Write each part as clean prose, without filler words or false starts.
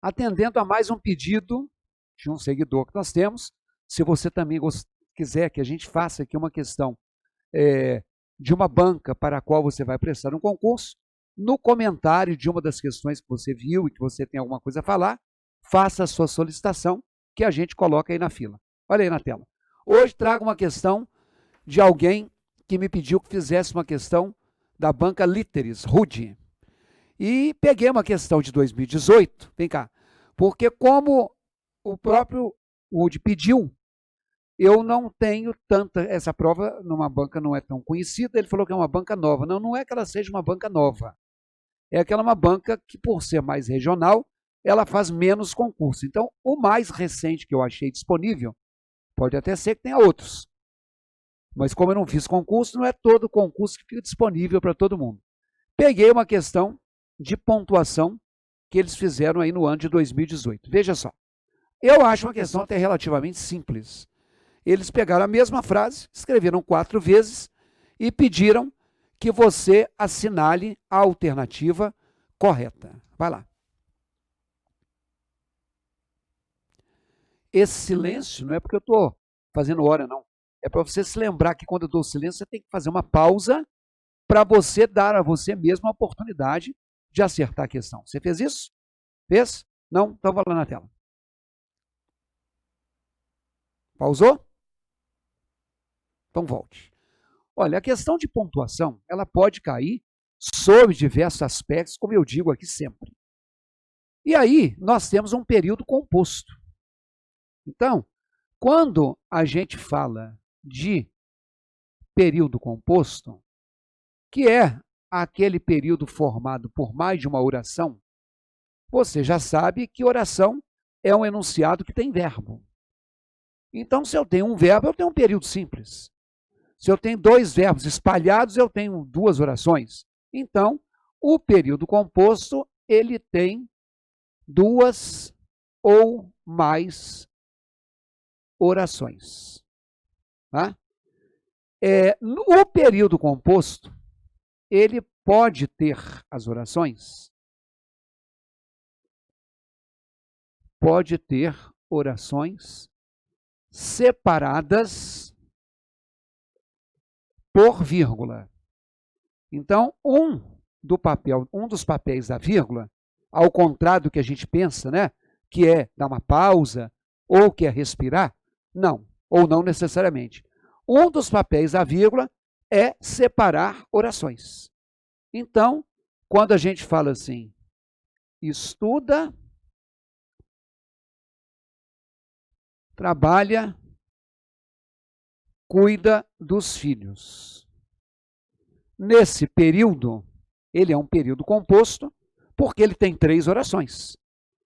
atendendo a mais um pedido de um seguidor que nós temos. Se você também quiser que a gente faça aqui uma questão de uma banca para a qual você vai prestar um concurso, no comentário de uma das questões que você viu e que você tem alguma coisa a falar, faça a sua solicitação, que a gente coloca aí na fila. Olha aí na tela. Hoje trago uma questão de alguém que me pediu que fizesse uma questão da banca Literis, Rude. E peguei uma questão de 2018, vem cá, porque como o próprio Rude pediu, eu não tenho tanta, essa prova numa banca não é tão conhecida, ele falou que é uma banca nova. Não, não é que ela seja uma banca nova, é que ela é uma banca que, por ser mais regional, ela faz menos concurso. Então, o mais recente que eu achei disponível, pode até ser que tenha outros, mas como eu não fiz concurso, não é todo concurso que fica disponível para todo mundo. Peguei uma questão de pontuação que eles fizeram aí no ano de 2018. Veja só, eu acho uma questão até relativamente simples. Eles pegaram a mesma frase, escreveram 4 vezes e pediram que você assinale a alternativa correta. Vai lá. Esse silêncio não é porque eu estou fazendo hora, não. É para você se lembrar que quando eu dou silêncio, você tem que fazer uma pausa para você dar a você mesmo a oportunidade de acertar a questão. Você fez isso? Fez? Não? Então vai lá na tela. Pausou? Então volte. Olha, a questão de pontuação, ela pode cair sob diversos aspectos, como eu digo aqui sempre. E aí, nós temos um período composto. Então, quando a gente fala de período composto, que é aquele período formado por mais de uma oração, você já sabe que oração é um enunciado que tem verbo. Então, se eu tenho um verbo, eu tenho um período simples. Se eu tenho 2 verbos espalhados, eu tenho 2 orações. Então, o período composto, ele tem 2 ou mais orações. Tá? O período composto, ele pode ter as orações, separadas por vírgula. Então, um dos papéis da vírgula, ao contrário do que a gente pensa, né, que é dar uma pausa ou que é respirar, não, ou não necessariamente. Um dos papéis da vírgula é separar orações. Então, quando a gente fala assim, estuda, trabalha, cuida dos filhos. Nesse período, ele é um período composto, porque ele tem 3 orações.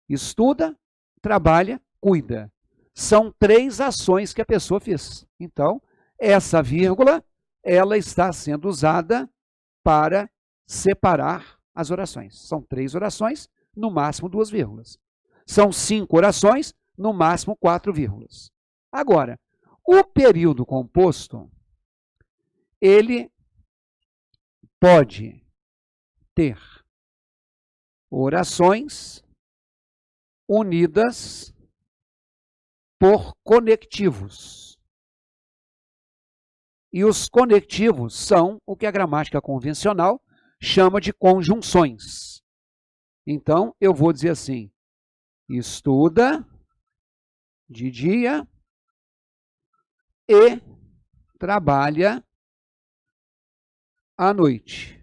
Estuda, trabalha, cuida. São 3 ações que a pessoa fez. Então, essa vírgula, ela está sendo usada para separar as orações. São 3 orações, no máximo 2 vírgulas. São 5 orações, no máximo 4 vírgulas. Agora, o período composto, ele pode ter orações unidas por conectivos. E os conectivos são o que a gramática convencional chama de conjunções. Então, eu vou dizer assim, estuda de dia e trabalha à noite.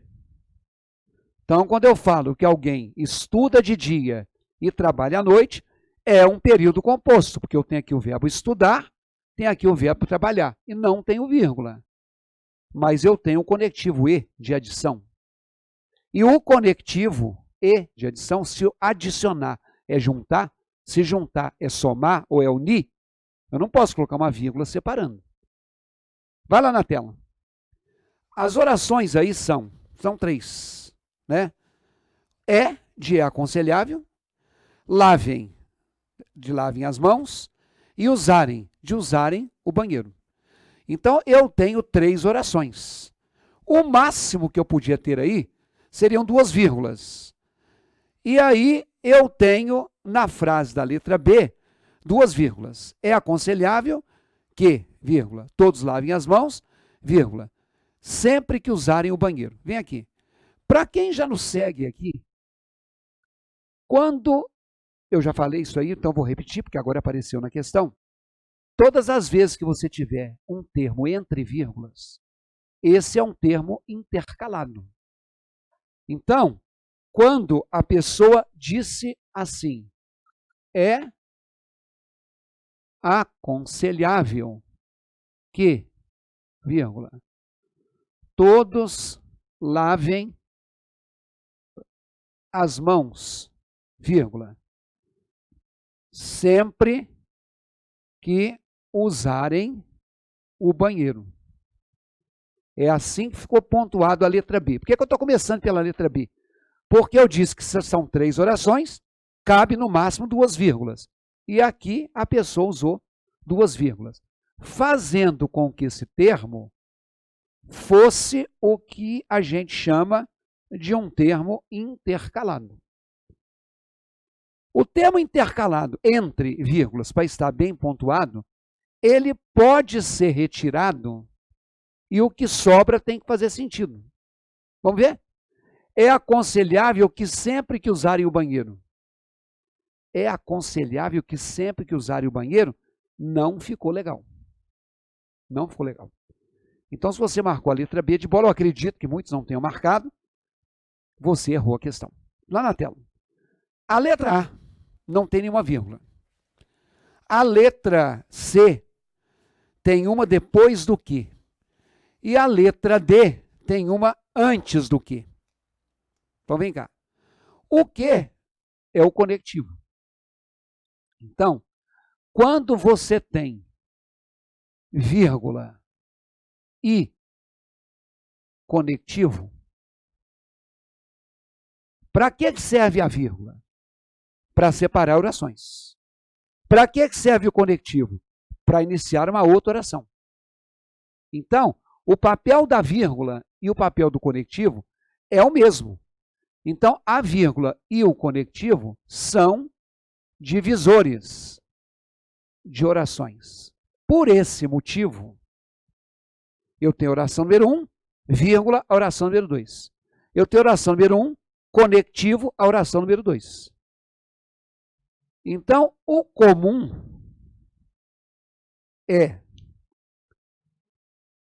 Então, quando eu falo que alguém estuda de dia e trabalha à noite, é um período composto, porque eu tenho aqui o verbo estudar, tenho aqui o verbo trabalhar, e não tenho vírgula. Mas eu tenho o conectivo e de adição. E o conectivo e de adição, se eu adicionar é juntar, se juntar é somar ou é unir, eu não posso colocar uma vírgula separando. Vai lá na tela. As orações aí são 3, né? De aconselhável, lavem as mãos e de usarem o banheiro. Então, eu tenho 3 orações. O máximo que eu podia ter aí seriam 2 vírgulas. E aí, eu tenho na frase da letra B 2 vírgulas. É aconselhável que, vírgula, todos lavem as mãos, vírgula, sempre que usarem o banheiro. Vem aqui. Para quem já nos segue aqui, quando eu já falei isso aí, então vou repetir, porque agora apareceu na questão. Todas as vezes que você tiver um termo entre vírgulas, esse é um termo intercalado. Então, quando a pessoa disse assim, é aconselhável que, vírgula, todos lavem as mãos, vírgula, sempre que usarem o banheiro. É assim que ficou pontuado a letra B. Por que eu estou começando pela letra B? Porque eu disse que são 3 orações, cabe no máximo 2 vírgulas. E aqui a pessoa usou 2 vírgulas, fazendo com que esse termo fosse o que a gente chama de um termo intercalado. O termo intercalado entre vírgulas, para estar bem pontuado, ele pode ser retirado e o que sobra tem que fazer sentido. Vamos ver? É aconselhável que sempre que usarem o banheiro. É aconselhável que sempre que usarem o banheiro, não ficou legal. Não ficou legal. Então, se você marcou a letra B de bola, eu acredito que muitos não tenham marcado, você errou a questão. Lá na tela. A letra A não tem nenhuma vírgula. A letra C tem uma depois do que. E a letra D tem uma antes do que. Então, vem cá. O que é o conectivo? Então, quando você tem vírgula e conectivo, para que serve a vírgula? Para separar orações. Para que serve o conectivo? Para iniciar uma outra oração. Então, o papel da vírgula e o papel do conectivo é o mesmo. Então, a vírgula e o conectivo são divisores de orações. Por esse motivo, eu tenho oração número 1, vírgula, a oração número 2. Eu tenho oração número 1, conectivo, a oração número 2. Então, o comum é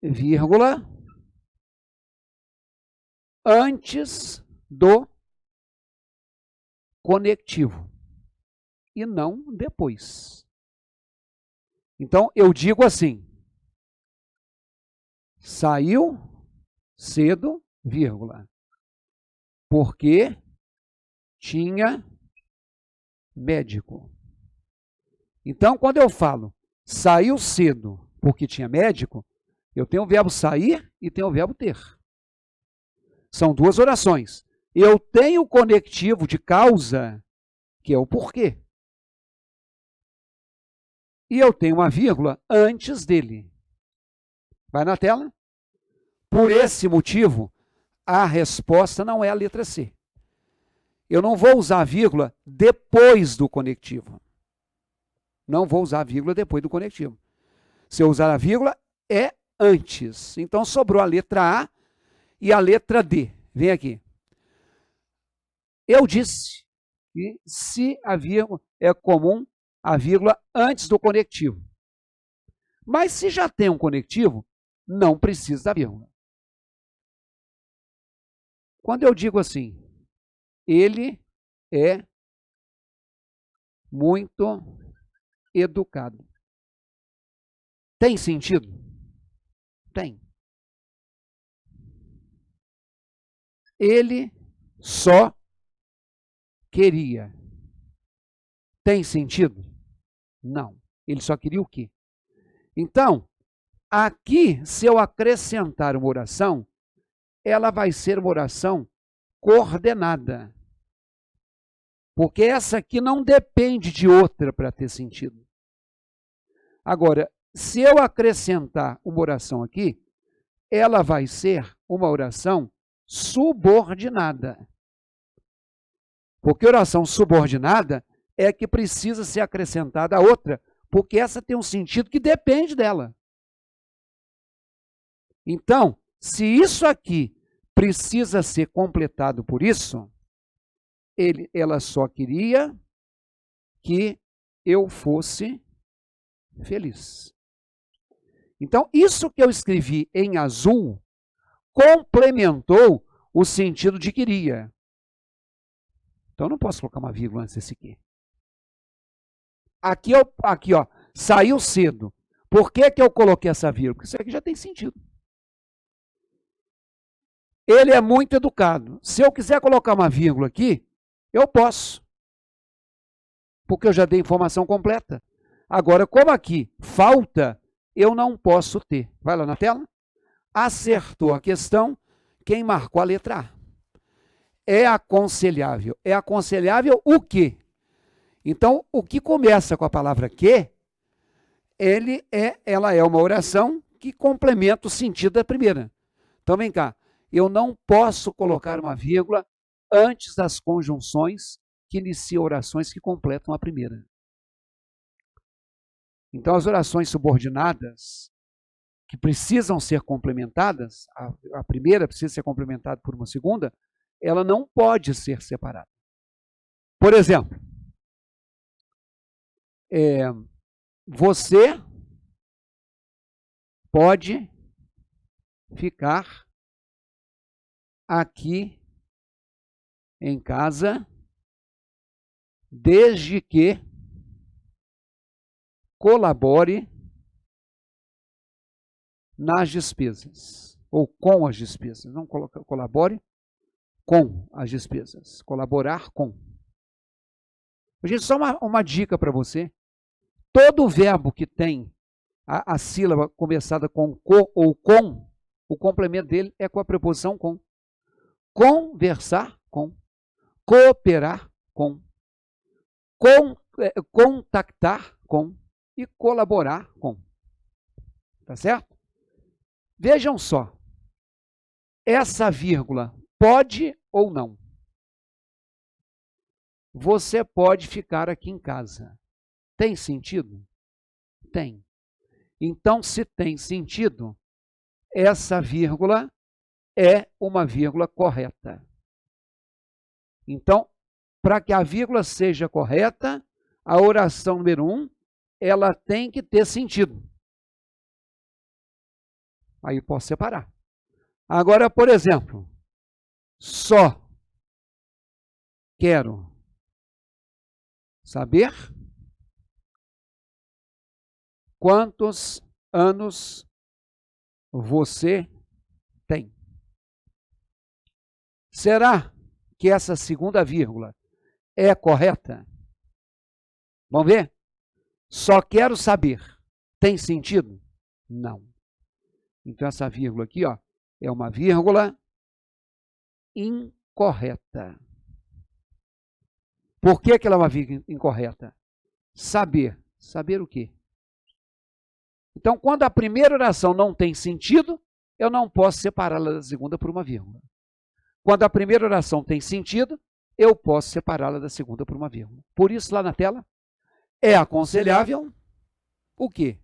vírgula antes do conectivo e não depois. Então, eu digo assim, saiu cedo, vírgula, porque tinha médico. Então, quando eu falo saiu cedo porque tinha médico, eu tenho o verbo sair e tenho o verbo ter. São 2 orações. Eu tenho o conectivo de causa, que é o porquê. E eu tenho uma vírgula antes dele. Vai na tela? Por esse motivo, a resposta não é a letra C. Eu não vou usar a vírgula depois do conectivo. Não vou usar a vírgula depois do conectivo. Se eu usar a vírgula, é antes. Então, sobrou a letra A e a letra D. Vem aqui. Eu disse que se a vírgula é comum, a vírgula antes do conectivo. Mas se já tem um conectivo, não precisa da vírgula. Quando eu digo assim, ele é muito educado. Tem sentido? Tem. Ele só queria. Tem sentido? Não. Ele só queria o quê? Então, aqui, se eu acrescentar uma oração, ela vai ser uma oração coordenada. Porque essa aqui não depende de outra para ter sentido. Agora, se eu acrescentar uma oração aqui, ela vai ser uma oração subordinada. Porque oração subordinada é que precisa ser acrescentada a outra, porque essa tem um sentido que depende dela. Então, se isso aqui precisa ser completado por isso, ela só queria que eu fosse feliz. Então, isso que eu escrevi em azul complementou o sentido de queria. Então, eu não posso colocar uma vírgula antes desse aqui. Aqui, ó, saiu cedo. Por que que eu coloquei essa vírgula? Porque isso aqui já tem sentido. Ele é muito educado. Se eu quiser colocar uma vírgula aqui, eu posso. Porque eu já dei informação completa. Agora, como aqui falta, eu não posso ter. Vai lá na tela. Acertou a questão quem marcou a letra A. É aconselhável. É aconselhável o quê? Então, o que começa com a palavra que, ela é uma oração que complementa o sentido da primeira. Então, vem cá. Eu não posso colocar uma vírgula antes das conjunções que iniciam orações que completam a primeira. Então, as orações subordinadas, que precisam ser complementadas, a primeira precisa ser complementada por uma segunda, ela não pode ser separada. Por exemplo, você pode ficar aqui em casa desde que colabore nas despesas, ou com as despesas. Não colabore com as despesas. Colaborar com. Gente, só uma dica para você. Todo verbo que tem a sílaba começada com co ou com, o complemento dele é com a preposição com. Conversar com. Cooperar com. Contactar com. E colaborar com. Tá certo? Vejam só. Essa vírgula pode ou não? Você pode ficar aqui em casa. Tem sentido? Tem. Então, se tem sentido, essa vírgula é uma vírgula correta. Então, para que a vírgula seja correta, a oração número 1, ela tem que ter sentido. Aí eu posso separar. Agora, por exemplo, só quero saber quantos anos você tem. Será que essa segunda vírgula é correta? Vamos ver? Só quero saber. Tem sentido? Não. Então, essa vírgula aqui, ó, é uma vírgula incorreta. Por que ela é uma vírgula incorreta? Saber. Saber o quê? Então, quando a primeira oração não tem sentido, eu não posso separá-la da segunda por uma vírgula. Quando a primeira oração tem sentido, eu posso separá-la da segunda por uma vírgula. Por isso, lá na tela, é aconselhável o quê?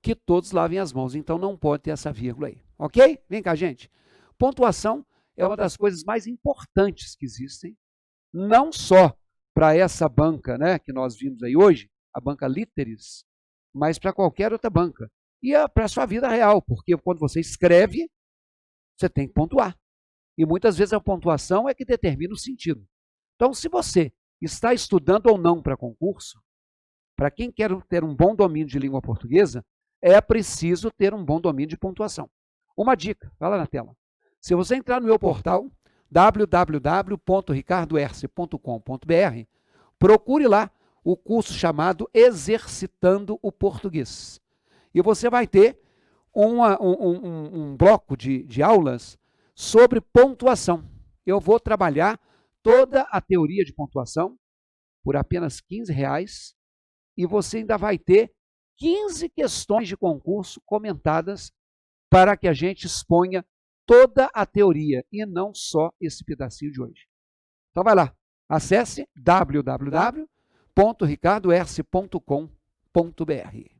Que todos lavem as mãos. Então, não pode ter essa vírgula aí. Ok? Vem cá, gente. Pontuação é uma das coisas mais importantes que existem, não só para essa banca, né, que nós vimos aí hoje, a banca Literis, mas para qualquer outra banca. E para a sua vida real, porque quando você escreve, você tem que pontuar. E muitas vezes a pontuação é que determina o sentido. Então, se você está estudando ou não para concurso, para quem quer ter um bom domínio de língua portuguesa, é preciso ter um bom domínio de pontuação. Uma dica, vai lá na tela. Se você entrar no meu portal, www.ricardoerce.com.br, procure lá o curso chamado Exercitando o Português. E você vai ter um bloco de aulas sobre pontuação. Eu vou trabalhar toda a teoria de pontuação por apenas R$15 e você ainda vai ter 15 questões de concurso comentadas para que a gente exponha toda a teoria e não só esse pedacinho de hoje. Então vai lá, Acesse www.ricardoerce.com.br.